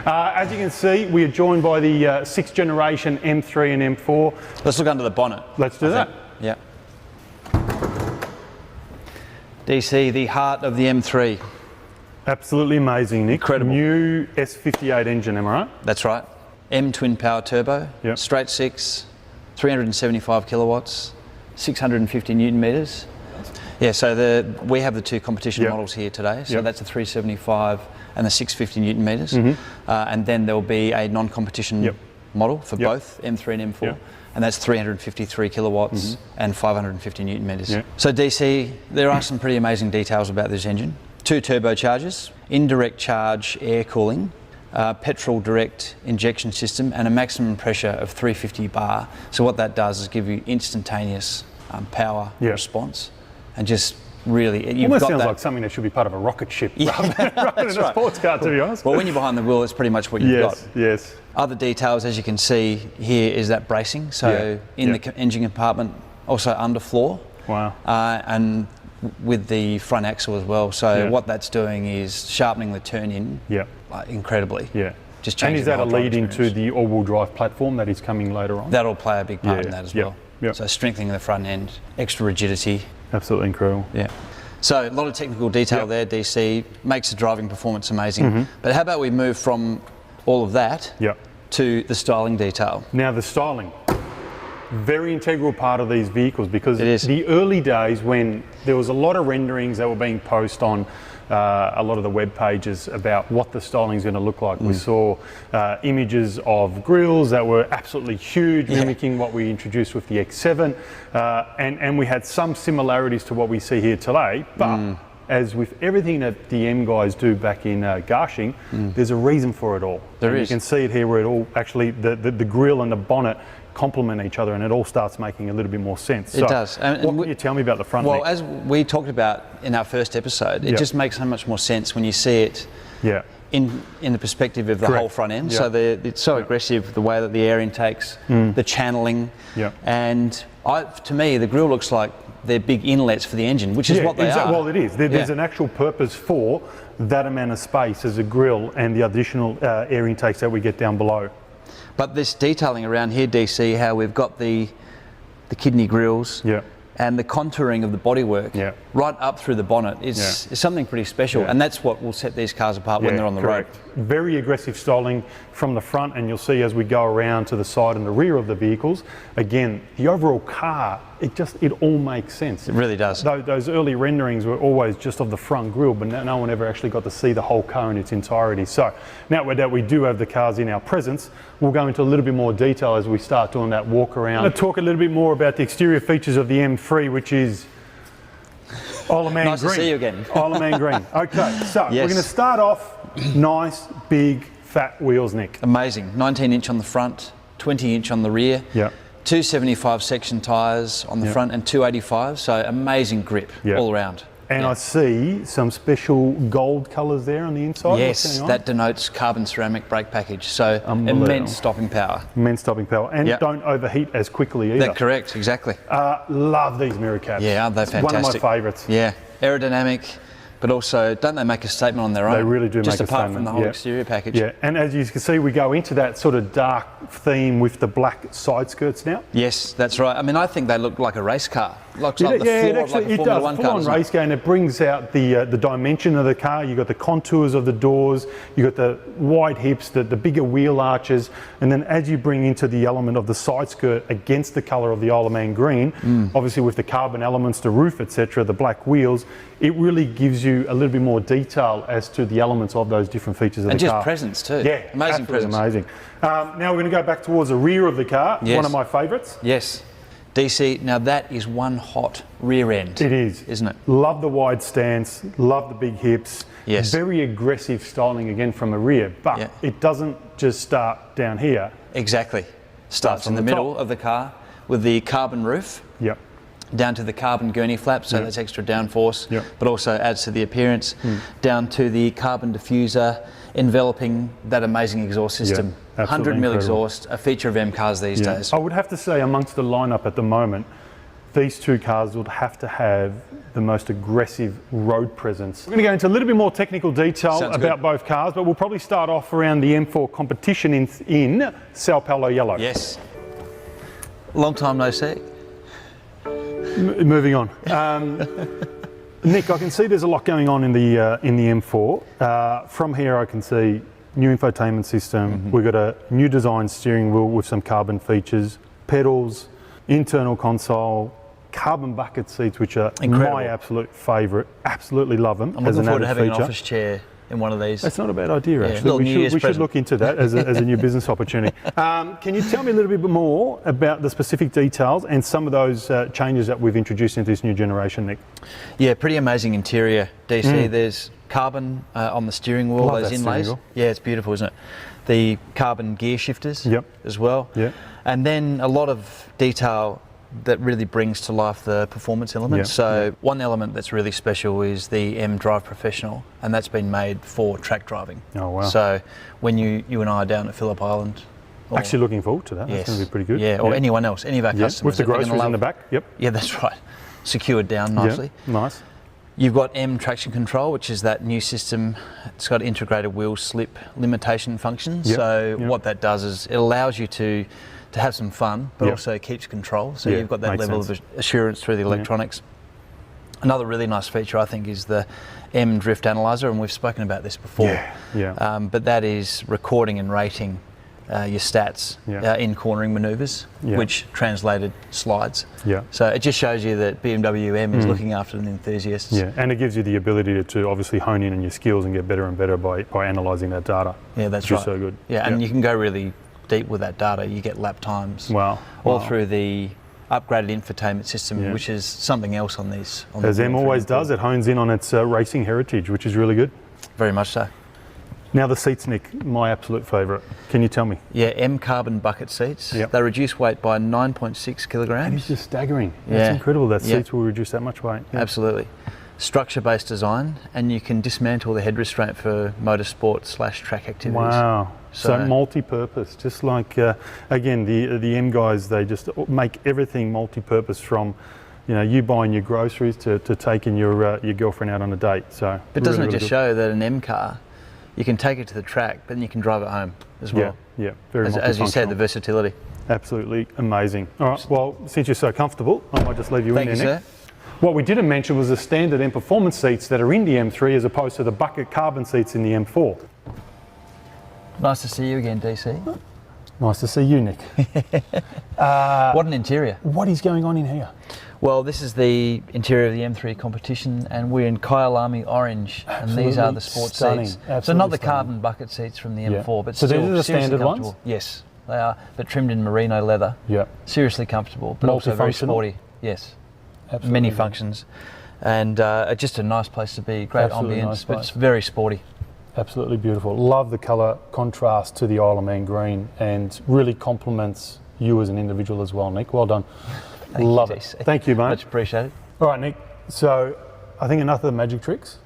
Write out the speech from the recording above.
As you can see, we are joined by the 6th generation M3 and M4. Let's look under the bonnet. Let's do that. Yeah. DC, the heart of the M3. Absolutely amazing, Nick. Incredible. New S58 engine, am I right? That's right. M twin power turbo, Yep. straight six, 375 kilowatts, 650 newton meters. Yeah, so we have the two competition Yep. models here today. So Yep. that's the 375 and the 650 newton meters. And then there'll be a non-competition Yep. model for Yep. both M3 and M4. Yep. And that's 353 kilowatts and 550 newton meters. Yep. So DC, there are some pretty amazing details about this engine. 2 turbochargers, indirect charge air cooling, petrol direct injection system, and a maximum pressure of 350 bar. So what that does is give you instantaneous power Yeah. response, and just really, you've Almost got sounds that. like something that should be part of a rocket ship Yeah, rather than a right. sports car, to be honest. Well, when you're behind the wheel, it's pretty much what you've got. Yes. Other details, as you can see here, is that bracing. So Yeah. in Yeah. the engine compartment, also underfloor. Wow. And with the front axle as well. So Yeah. what that's doing is sharpening the turn-in Yeah. incredibly. Yeah. Just And changing is that the a whole drive lead into experience. the all-wheel drive platform that is coming later on? That'll play a big part in Yeah. that as Yep. well. Yep. So strengthening the front end, extra rigidity. Absolutely incredible. Yeah. So a lot of technical detail Yep. there, DC, makes the driving performance amazing. But how about we move from all of that Yeah. to the styling detail? Now the styling, very integral part of these vehicles, because It is. the early days when there was a lot of renderings that were being posted on a lot of the web pages about what the styling is going to look like. We saw images of grills that were absolutely huge, mimicking what we introduced with the X7, and we had some similarities to what we see here today, but as with everything that the M guys do back in Garching, there's a reason for it all. There And is. You can see it here where it all actually, the grill and the bonnet complement each other, and it all starts making a little bit more sense. It does. And What can you tell me about the front? Well, Nick? as we talked about in our first episode, it Yeah. just makes so much more sense when you see it Yeah. in the perspective of the Correct. whole front end. Yeah. So it's so aggressive, the way that the air intakes, the channeling, Yeah. and to me the grille looks like they're big inlets for the engine, which is what they are. Well, it is. There's Yeah. an actual purpose for that amount of space as a grill and the additional air intakes that we get down below. But this detailing around here, DC, how we've got the kidney grills Yeah. and the contouring of the bodywork Yeah. right up through the bonnet is something pretty special, Yeah. and that's what will set these cars apart when they're on the correct. road. Very aggressive styling from the front, and you'll see as we go around to the side and the rear of the vehicles, again, the overall car, it all makes sense. It really does. Those early renderings were always just of the front grille, but no one ever actually got to see the whole car in its entirety. So now that we do have the cars in our presence, we'll go into a little bit more detail as we start doing that walk around. I'm going to talk a little bit more about the exterior features of the M3, which is Isle of Man Nice to green. see you again. Isle of Man green. Okay, so Yes. we're going to start off nice, big, fat wheels, Nick. Amazing. 19-inch on the front, 20-inch on the rear. Yeah. 275 section tyres on the Yeah. front and 285, so amazing grip Yeah. all around. And Yeah. I see some special gold colours there on the inside. What's Yes, going on? that denotes carbon ceramic brake package, so Unbelievable. immense stopping power. Immense stopping power, and Yeah. don't overheat as quickly either. That's correct, exactly. Love these mirror caps. Yeah, aren't they It's one of my fantastic? favourites. Yeah, aerodynamic, but also, don't they make a statement on their own? They really do Just make a apart statement. from the whole Yeah. exterior package. Yeah, and as you can see, we go into that sort of dark theme with the black side skirts now. Yes, that's right. I mean, I think they look like a race car. Looks like the Yeah, floor it of like a actually Formula does. One Full car. on doesn't it? race car, and it brings out the dimension of the car. You've got the contours of the doors, you've got the wide hips, the bigger wheel arches, and then as you bring into the element of the side skirt against the colour of the Isle of Man green, obviously with the carbon elements, the roof, etc., the black wheels, it really gives you a little bit more detail as to the elements of those different features of And the just car. presence too. Yeah, Amazing absolutely presence. amazing. Now we're going to go back towards the rear of the car, Yes. one of my favourites. Yes. DC, now that is one hot rear end. It is. Isn't it? Love the wide stance, love the big hips. Yes. Very aggressive styling again from the rear, but Yeah. it doesn't just start down here. Exactly. Starts in on the the middle top. of the car with the carbon roof. Yep. Down to the carbon gurney flap, so Yeah. that's extra downforce, Yeah. but also adds to the appearance. Down to the carbon diffuser enveloping that amazing exhaust system. absolutely 100 mil incredible. exhaust, a feature of M cars these days. I would have to say amongst the lineup at the moment, these two cars would have to have the most aggressive road presence. We're going to go into a little bit more technical detail about both cars, but we'll probably start off around the M4 competition in Sao Paulo yellow. Yes. Long time no see. Moving on. Nick, I can see there's a lot going on in the M4. From here I can see new infotainment system. We've got a new design steering wheel with some carbon features, pedals, internal console, carbon bucket seats, which are my absolute favourite. Absolutely love them. I'm looking forward to having an office chair in one of these. That's not a bad idea, actually. We should look into that as a new business opportunity. Can you tell me a little bit more about the specific details and some of those changes that we've introduced into this new generation, Nick? Yeah, pretty amazing interior, DC. There's carbon on the steering wheel, those inlays. Yeah, it's beautiful, isn't it? The carbon gear shifters as well. Yep. And then a lot of detail that really brings to life the performance elements. One element that's really special is the M Drive Professional, and that's been made for track driving. Oh wow. So when you and I are down at Phillip Island. Actually looking forward to that. That's going to be pretty good. Yeah, or anyone else, any of our customers. With the groceries in the back. Yep. Yeah, that's right. Secured down nicely. Nice. You've got M Traction Control, which is that new system. It's got integrated wheel slip limitation function. What that does is it allows you to have some fun, but also keeps control. So you've got that level of assurance through the electronics. Another really nice feature, I think, is the M Drift Analyzer, and we've spoken about this before. But that is recording and rating your stats in cornering manoeuvres, which translated slides. So it just shows you that BMW M is looking after the enthusiasts. And it gives you the ability to obviously hone in on your skills and get better and better by analysing that data. That's right. So good. And you can go really deep with that data. You get lap times all through the upgraded infotainment system, which is something else on these. As M always does, it hones in on its racing heritage, which is really good. Very much so. Now the seats, Nick, my absolute favourite. Can you tell me? Yeah, M carbon bucket seats. They reduce weight by 9.6 kilograms. That is just staggering. That's incredible that seats will reduce that much weight. Absolutely. Structure-based design, and you can dismantle the head restraint for motorsport/track activities. Wow. So multi-purpose, just like, again, the M guys, they just make everything multi-purpose, from you buying your groceries to taking your girlfriend out on a date. So but doesn't it just show that an M car, you can take it to the track, but then you can drive it home as well? Yeah, very as you said, the versatility. Absolutely amazing. All right, well, since you're so comfortable, I might just leave you in there, Nick. Thank you, sir. What we didn't mention was the standard M Performance seats that are in the M3 as opposed to the bucket carbon seats in the M4. Nice to see you again, DC. Nice to see you, Nick. What an interior. What is going on in here? Well, this is the interior of the M3 competition, and we're in Kyalami Orange, and these are the sport seats. So not the carbon bucket seats from the M4, but so still these are the standard ones? Yes, they are, but trimmed in merino leather. Seriously comfortable, but also very sporty. Yes. Absolutely. Many functions, and just a nice place to be. Great ambience, but it's very sporty. Absolutely beautiful. Love the colour contrast to the Isle of Man green, and really complements you as an individual as well, Nick. Well done. Love it. Thank you, mate. Much appreciated. All right, Nick. So I think enough of the magic tricks.